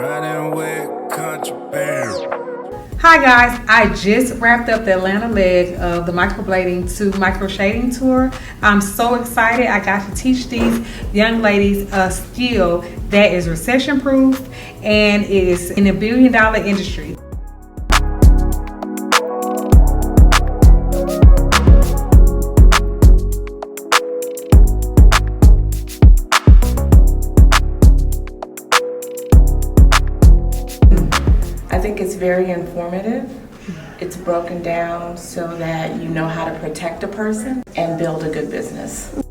Riding with contraband. Hi guys, I just wrapped up the Atlanta leg of the microblading to microshading tour. I'm so excited. I got to teach these young ladies a skill that is recession proof and is in a $1 billion industry. I think it's very informative. It's broken down so that you know how to protect a person and build a good business.